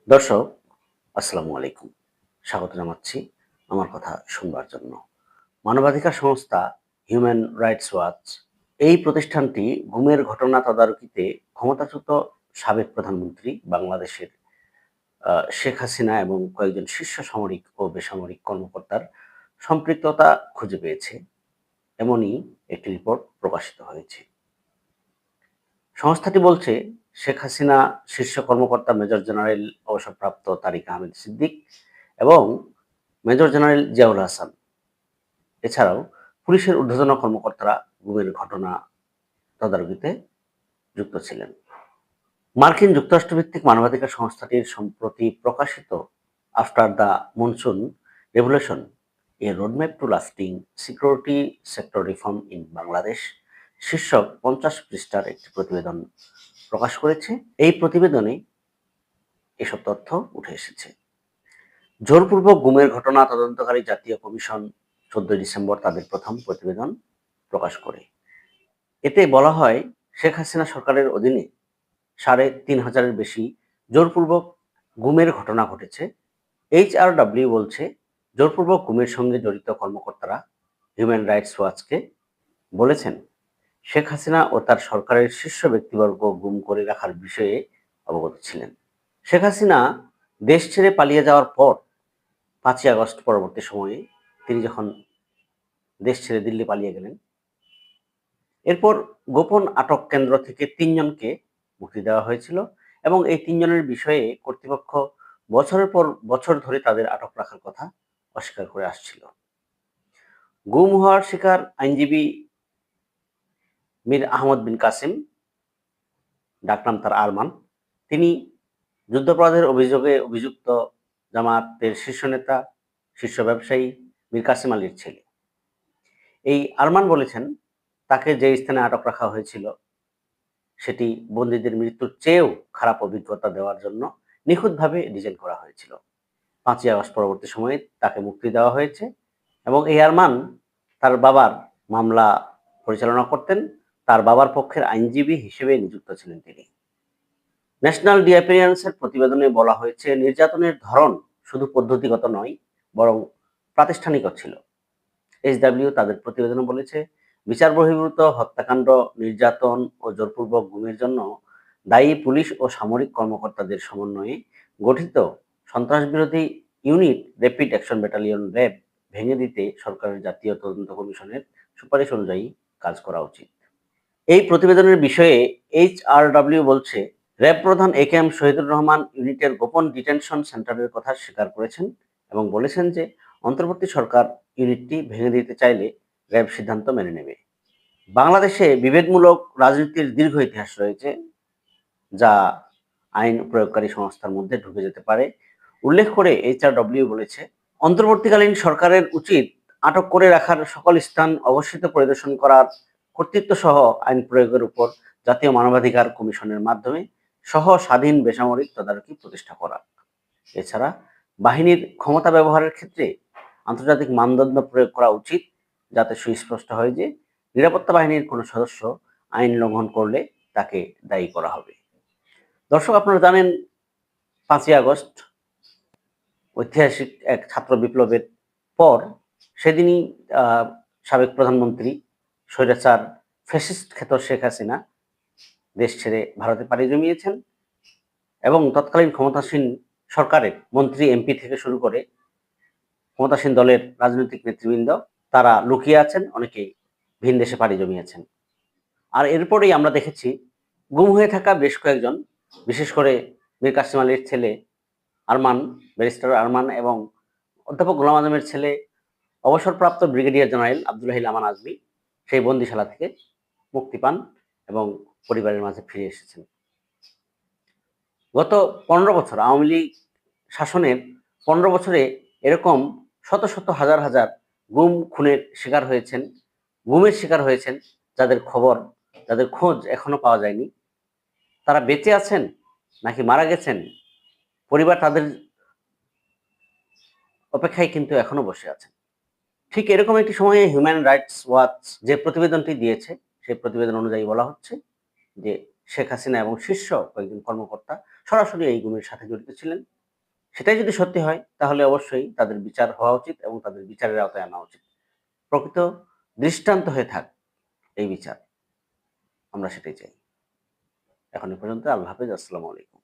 দর্শক, আসসালামু আলাইকুম। স্বাগত জানাচ্ছি আমার কথা শুনবার জন্য। মানবাধিকার সংস্থা হিউম্যান রাইটস ওয়াচ এই প্রতিষ্ঠানটি গুমের ঘটনা তদারকিতে ক্ষমতাচ্যুত সাবেক প্রধানমন্ত্রী বাংলাদেশের শেখ হাসিনা এবং কয়েকজন শীর্ষ সামরিক ও বেসামরিক কর্মকর্তার সম্পৃক্ততা খুঁজে পেয়েছে, এমনই একটি রিপোর্ট প্রকাশিত হয়েছে। সংস্থাটি বলছে, শেখ হাসিনা শীর্ষ কর্মকর্তা মেজর জেনারেল অবসরপ্রাপ্ত তারিক আহমেদ সিদ্দিক এবং মেজর জেনারেল জিয়াউল হাসান এছাড়াও পুলিশের ঊর্ধ্বতন কর্মকর্তারা গুমের ঘটনা তদারকিতে যুক্ত ছিলেন। মার্কিন যুক্তরাষ্ট্রভিত্তিক মানবাধিকার সংস্থাটির সম্প্রতি প্রকাশিত after the monsoon revolution a roadmap to lasting security sector reform in Bangladesh শীর্ষক 50 পৃষ্ঠার একটি প্রতিবেদন প্রকাশ করেছে। এই প্রতিবেদনে এসব তথ্য উঠে এসেছে। জোরপূর্বক গুমের ঘটনা তদন্তকারী জাতীয় কমিশন 14 ডিসেম্বর তাদের প্রথম প্রতিবেদন প্রকাশ করে। এতে বলা হয়, শেখ হাসিনা সরকারের অধীনে 3,500-এর বেশি জোরপূর্বক গুমের ঘটনা ঘটেছে। HRW বলছে, জোরপূর্বক গুমের সঙ্গে জড়িত কর্মকর্তারা হিউম্যান রাইটস ওয়াচকে বলেছেন, শেখ হাসিনা ও তার সরকারের শীর্ষ ব্যক্তিবর্গ গুম করে রাখার বিষয়ে অবগত ছিলেন। শেখ হাসিনা দেশ ছেড়ে পালিয়ে যাওয়ার পর 5ই আগস্ট পরবর্তী সময়ে তিনি যখন দেশ ছেড়ে দিল্লি পালিয়ে গেলেন, এরপর গোপন আটক কেন্দ্র থেকে 3 জনকে মুক্তি দেওয়া হয়েছিল এবং এই 3 জনের বিষয়ে কর্তৃপক্ষ বছরের পর বছর ধরে তাদের আটক রাখার কথা অস্বীকার করে আসছিল। গুম হওয়ার শিকার আইনজীবী মীর আহমদ বিন কাসিম, ডাকনাম তার আরমান, তিনি যুদ্ধাপরাধের অভিযোগে অভিযুক্ত জামায়াতের শীর্ষ নেতা, শীর্ষ ব্যবসায়ী মীর কাসিম আলীর ছেলে। এই আরমান বলেছেন, তাকে যে স্থানে আটক রাখা হয়েছিল সেটি বন্দীদের মৃত্যুর চেয়েও খারাপ অভিজ্ঞতা দেওয়ার জন্য নিখুঁতভাবে ডিজাইন করা হয়েছিল। 5ই আগস্ট পরবর্তী সময়ে তাকে মুক্তি দেওয়া হয়েছে এবং এই আরমান তার বাবার মামলা পরিচালনা করতেন। তার বাবার পক্ষের আইনজীবী হিসেবে নিযুক্ত ছিলেন তিনি। ন্যাশনাল ডিঅ্যাপিয়ারেন্সের প্রতিবেদনে বলা হয়েছে, নির্যাতনের ধরন শুধু পদ্ধতিগত নয়, বরং প্রাতিষ্ঠানিকও ছিল। HW তাদের প্রতিবেদনে বলেছে, বিচার বহির্ভূত হত্যাকাণ্ড, নির্যাতন ও জোরপূর্বক গুমের জন্য দায়ী পুলিশ ও সামরিক কর্মকর্তাদের সমন্বয়ে গঠিত সন্ত্রাসবিরোধী unit rapid action battalion RAB ভেঙে দিতে সরকারের জাতীয় তদন্ত কমিশনের সুপারিশ অনুযায়ী কাজ করা উচিত। এই প্রতিবেদনের বিষয়ে HRW বলছে, র্যাব প্রধান AKM শহীদুর রহমান ইউনিটের গোপন ডিটেনশন সেন্টারের কথা স্বীকার করেছেন এবং বলেছেন যে অন্তর্বর্তী সরকার ইউনিটটি ভেঙে দিতে চাইলে র্যাব সিদ্ধান্ত মেনে নেবে। বাংলাদেশে বিভেদমূলক রাজনীতির দীর্ঘ ইতিহাস রয়েছে, যা আইন প্রয়োগকারী সংস্থার মধ্যে ঢুকে যেতে পারে। উল্লেখ করে HRW বলেছে, অন্তর্বর্তীকালীন সরকারের উচিত আটক করে রাখার সকল স্থান অবশ্যই পরিদর্শন করার, কর্তৃত্ব সহ আইন প্রয়োগের উপর জাতীয় মানবাধিকার কমিশনের মাধ্যমে সহ স্বাধীন বেসামরিক তদারকি প্রতিষ্ঠা করা। এছাড়া বাহিনীর ক্ষমতা ব্যবহারের ক্ষেত্রে আন্তর্জাতিক মানদণ্ড প্রয়োগ করা উচিত, যাতে সুস্পষ্ট হয় যে নিরাপত্তা বাহিনীর কোনো সদস্য আইন লঙ্ঘন করলে তাকে দায়ী করা হবে। দর্শক, আপনারা জানেন 5ই আগস্ট ঐতিহাসিক এক ছাত্র বিপ্লবের পর সেদিনই সাবেক প্রধানমন্ত্রী স্বৈরাচার ফ্যাসিস্ট খ্যাত শেখ হাসিনা দেশ ছেড়ে ভারতে পাড়ি জমিয়েছেন এবং তৎকালীন ক্ষমতাসীন সরকারের মন্ত্রী এমপি থেকে শুরু করে ক্ষমতাসীন দলের রাজনৈতিক নেতৃবৃন্দ তারা লুকিয়ে আছেন, অনেকেই ভিন দেশে পাড়ি জমিয়েছেন। আর এরপরেই আমরা দেখেছি গুম হয়ে থাকা বেশ কয়েকজন, বিশেষ করে মীর কাসিম আলীর ছেলে আরমান, ব্যারিস্টার আরমান এবং অধ্যাপক গোলাম আজমের ছেলে অবসরপ্রাপ্ত ব্রিগেডিয়ার জেনারেল আব্দুল আমান আজমি সেই বন্দিশালা থেকে মুক্তি পান এবং পরিবারের মাঝে ফিরে এসেছেন। গত 15 বছর আওয়ামী লীগ শাসনের 15 বছরে এরকম শত শত হাজার হাজার গুম খুনের শিকার হয়েছেন, গুমের শিকার হয়েছেন, যাদের খবর, যাদের খোঁজ এখনো পাওয়া যায়নি। তারা বেঁচে আছেন নাকি মারা গেছেন, পরিবার তাদের অপেক্ষায় কিন্তু এখনো বসে আছেন। ঠিক এরকম একটি সময়ে হিউম্যান রাইটস ওয়াচ যে প্রতিবেদনটি দিয়েছে, সেই প্রতিবেদন অনুযায়ী বলা হচ্ছে যে শেখ হাসিনা এবং শীর্ষ কয়েকজন কর্মকর্তা সরাসরি এই গুমের সাথে জড়িত ছিলেন। সেটাই যদি সত্যি হয় তাহলে অবশ্যই তাদের বিচার হওয়া উচিত এবং তাদের বিচারের আওতায় আনা উচিত। প্রকৃত দৃষ্টান্ত হয়ে থাক এই বিচার। আমরা সেটাই চাই। এখন এ পর্যন্ত। আল্লাহ হাফেজ। আসসালামু আলাইকুম।